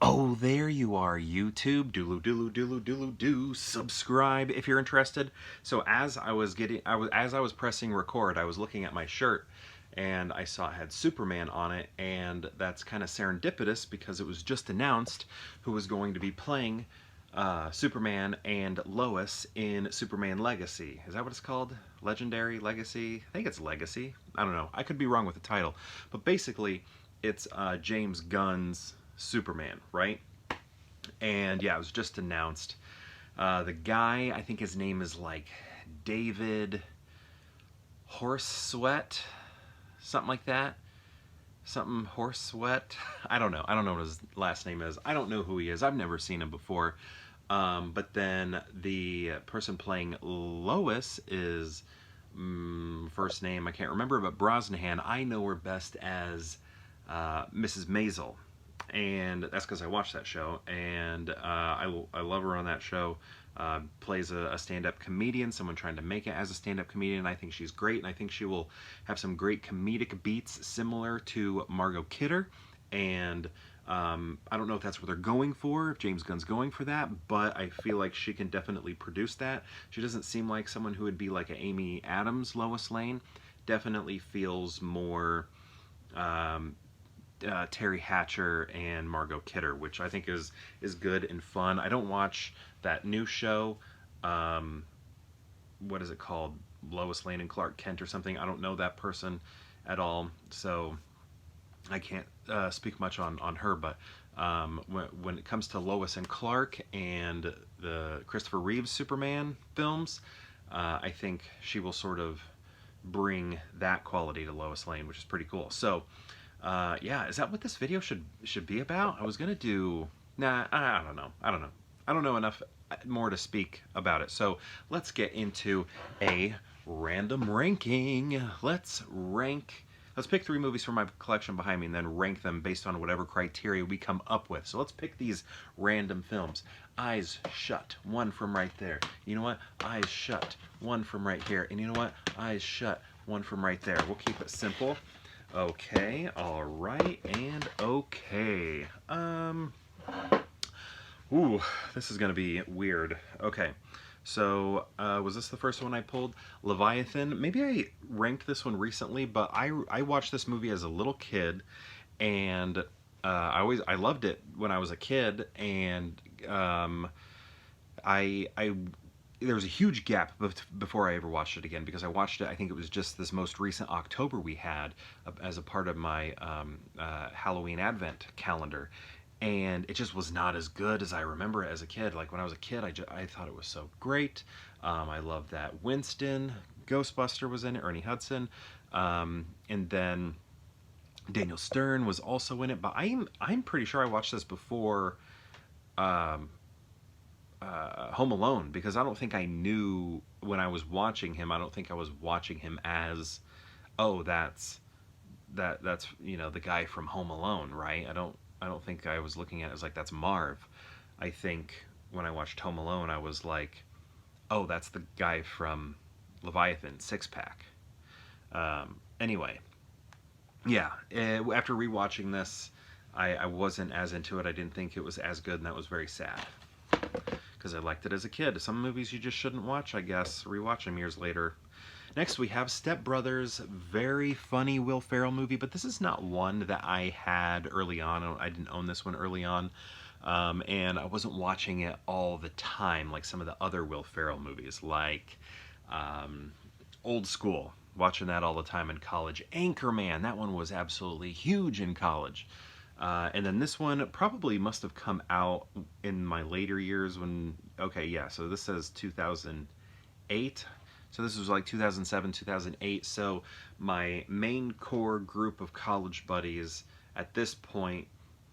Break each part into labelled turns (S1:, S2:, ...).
S1: Oh, there you are, YouTube. Doodle doodle doodle doodle do. Subscribe if you're interested. So as I was pressing record, I was looking at my shirt and I saw it had Superman on it, and that's kind of serendipitous because it was just announced who was going to be playing Superman and Lois in Superman Legacy. Is that what it's called? Legendary Legacy? I think it's Legacy. I don't know. I could be wrong with the title, but basically, it's James Gunn's Superman, right? And yeah, it was just announced. The guy, I think his name is like David Horsesweat, something like that. Something Horsesweat. I don't know. I don't know what his last name is. I don't know who he is. I've never seen him before. But then the person playing Lois is first name I can't remember, but Brosnahan. I know her best as Mrs. Maisel, and that's because I watched that show, and I love her on that show. Plays a stand-up comedian, someone trying to make it as a stand-up comedian. I think she's great, and I think she will have some great comedic beats similar to Margot Kidder, and I don't know if that's what they're going for, if James Gunn's going for that, but I feel like she can definitely produce that. She doesn't seem like someone who would be like a Amy Adams Lois Lane. Definitely feels more Terry Hatcher and Margot Kidder, which I think is good and fun. I don't watch that new show. What is it called? Lois Lane and Clark Kent or something. I don't know that person at all, so I can't speak much on her. But when it comes to Lois and Clark and the Christopher Reeves Superman films, I think she will sort of bring that quality to Lois Lane, which is pretty cool. So yeah, is that what this video should be about? I was gonna do, nah, I don't know. I don't know enough more to speak about it. So let's get into a random ranking. Let's pick 3 movies from my collection behind me and then rank them based on whatever criteria we come up with. So let's pick these random films. Eyes Shut, 1 from right there. You know what? Eyes Shut, 1 from right here. And you know what? Eyes Shut, 1 from right there. We'll keep it simple. Okay, alright, and okay. Ooh, this is gonna be weird. Okay, so was this the first one I pulled? Leviathan. Maybe I ranked this one recently, but I watched this movie as a little kid, and I loved it when I was a kid, and I there was a huge gap before I ever watched it again, because I watched it, I think it was just this most recent October we had as a part of my Halloween Advent calendar, and it just was not as good as I remember it as a kid. Like when I was a kid, I thought it was so great. I loved that Winston Ghostbuster was in it, Ernie Hudson, and then Daniel Stern was also in it, but I'm pretty sure I watched this before Home Alone, because I don't think I knew when I was watching him. I don't think I was watching him as, oh, that's you know, the guy from Home Alone, right? I don't think I was looking at it as like, that's Marv. I think when I watched Home Alone, I was like, oh, that's the guy from Leviathan, Six Pack. Anyway, yeah. After rewatching this, I wasn't as into it. I didn't think it was as good, and that was very sad, because I liked it as a kid. Some movies you just shouldn't watch, I guess. Rewatch them years later. Next we have Step Brothers. Very funny Will Ferrell movie, but this is not one that I had early on. I didn't own this one early on, and I wasn't watching it all the time like some of the other Will Ferrell movies, like Old School. Watching that all the time in college. Anchorman, that one was absolutely huge in college. And then this one probably must have come out in my later years when, okay, yeah, so this says 2008. So this was like 2007, 2008. So my main core group of college buddies at this point,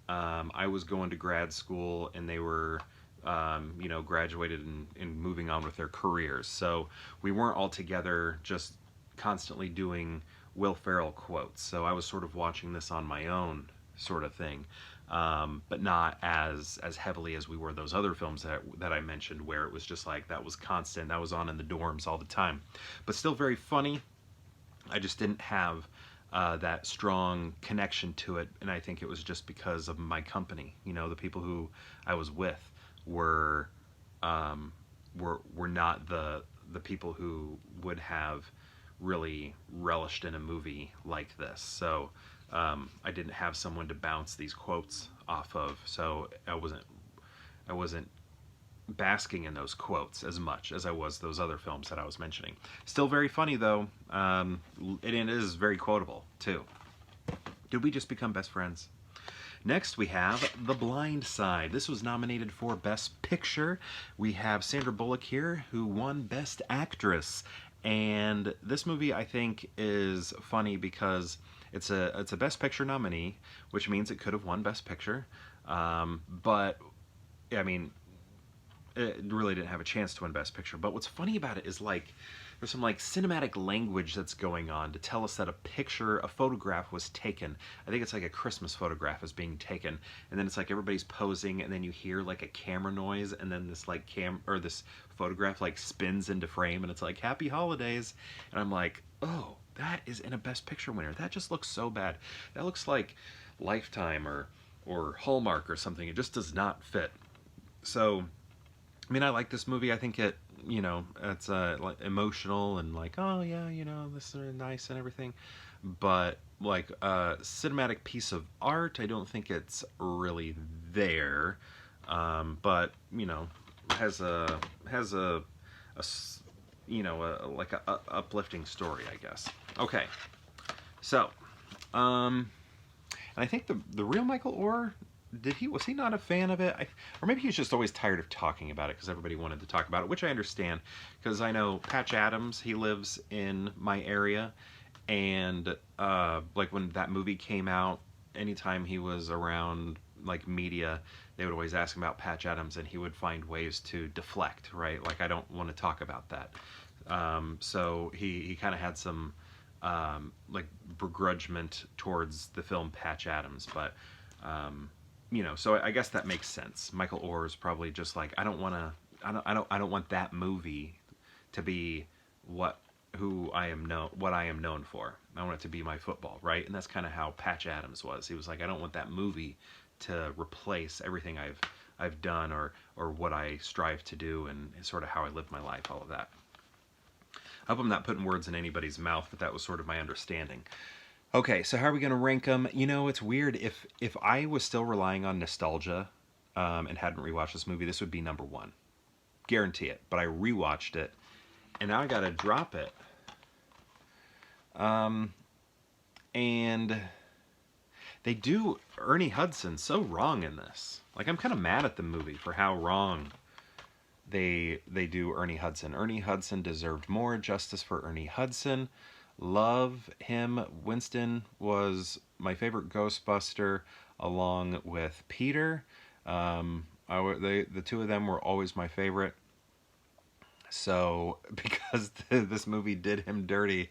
S1: I was going to grad school, and they were, you know, graduated and moving on with their careers. So we weren't all together just constantly doing Will Ferrell quotes. So I was sort of watching this on my own, sort of thing, but not as heavily as we were those other films that I mentioned, where it was just like that was constant, that was on in the dorms all the time, but still very funny. I just didn't have that strong connection to it, and I think it was just because of my company. You know, the people who I was with were were not the people who would have really relished in a movie like this. So I didn't have someone to bounce these quotes off of, so I wasn't basking in those quotes as much as I was those other films that I was mentioning. Still very funny though. It is very quotable too. Did we just become best friends? Next we have The Blind Side. This was nominated for Best Picture. We have Sandra Bullock here, who won Best Actress. And this movie, I think, is funny because it's a Best Picture nominee, which means it could have won Best Picture. But I mean, it really didn't have a chance to win Best Picture. But what's funny about it is, like, there's some like cinematic language that's going on to tell us that a photograph was taken. I think it's like a Christmas photograph is being taken, and then it's like everybody's posing, and then you hear like a camera noise, and then this like this photograph like spins into frame, and it's like Happy Holidays, and I'm like, oh, that is in a Best Picture winner. That just looks so bad. That looks like Lifetime or Hallmark or something. It just does not fit. So, I mean, I like this movie. I think it, you know, it's like emotional and like, oh yeah, you know, this is nice and everything. But like a cinematic piece of art, I don't think it's really there. But you know, has a you know, like a uplifting story, I guess. Okay, so and I think the real Michael Oher, was he not a fan of it? Or maybe he was just always tired of talking about it because everybody wanted to talk about it, which I understand, because I know Patch Adams, he lives in my area, and like when that movie came out, anytime he was around like media, they would always ask him about Patch Adams, and he would find ways to deflect, right? Like, I don't want to talk about that. So he kind of had some like begrudgment towards the film Patch Adams, but you know, so I guess that makes sense. Michael Oher is probably just like, I don't want that movie to be what I am known for. I want it to be my football, right? And that's kind of how Patch Adams was. He was like, I don't want that movie to replace everything I've done or what I strive to do and sort of how I live my life, all of that. I hope I'm not putting words in anybody's mouth, but that was sort of my understanding. Okay, so how are we going to rank them? You know, it's weird. If I was still relying on nostalgia and hadn't rewatched this movie, this would be number one. Guarantee it. But I rewatched it, and now I got to drop it. And they do Ernie Hudson so wrong in this. Like, I'm kind of mad at the movie for how wrong they do Ernie Hudson. Ernie Hudson deserved more justice for Ernie Hudson. Love him. Winston was my favorite Ghostbuster, along with Peter. The two of them were always my favorite. So because this movie did him dirty,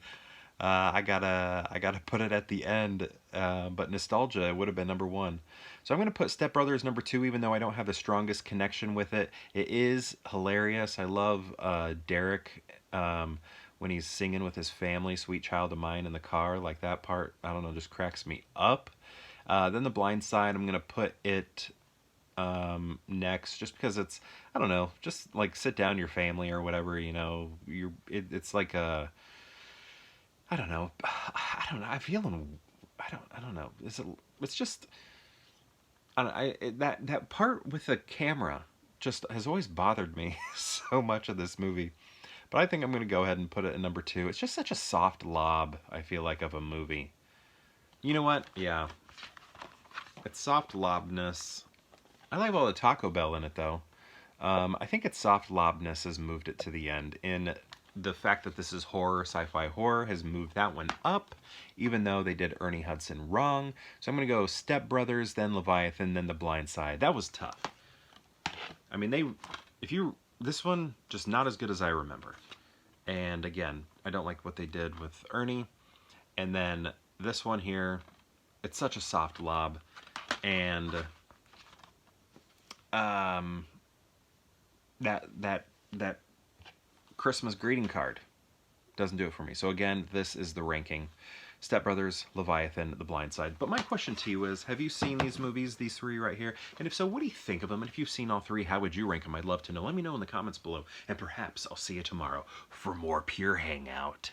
S1: I gotta put it at the end. But nostalgia, it would have been number one. So I'm gonna put Step Brothers number two, even though I don't have the strongest connection with it. It is hilarious. I love Derek. When he's singing with his family, Sweet Child of Mine, in the car, like that part, I don't know, just cracks me up. Then The Blind Side, I'm going to put it next, just because it's, I don't know, just like sit down your family or whatever, you know, it's like a, I don't know, I'm feeling, I don't know, it's just, that part with the camera just has always bothered me so much of this movie. But I think I'm going to go ahead and put it at number two. It's just such a soft lob, I feel like, of a movie. You know what? Yeah. It's soft lobness. I like all the Taco Bell in it, though. I think its soft lobness has moved it to the end. In the fact that this is horror, sci-fi horror, has moved that one up, even though they did Ernie Hudson wrong. So I'm going to go Step Brothers, then Leviathan, then The Blind Side. That was tough. I mean, this one, just not as good as I remember. And again, I don't like what they did with Ernie. And then this one here, it's such a soft lob. And that Christmas greeting card doesn't do it for me. So again, this is the ranking. Step Brothers, Leviathan, The Blind Side. But my question to you is, have you seen these movies, these three right here? And if so, what do you think of them? And if you've seen all three, how would you rank them? I'd love to know. Let me know in the comments below. And perhaps I'll see you tomorrow for more Pure Hangout.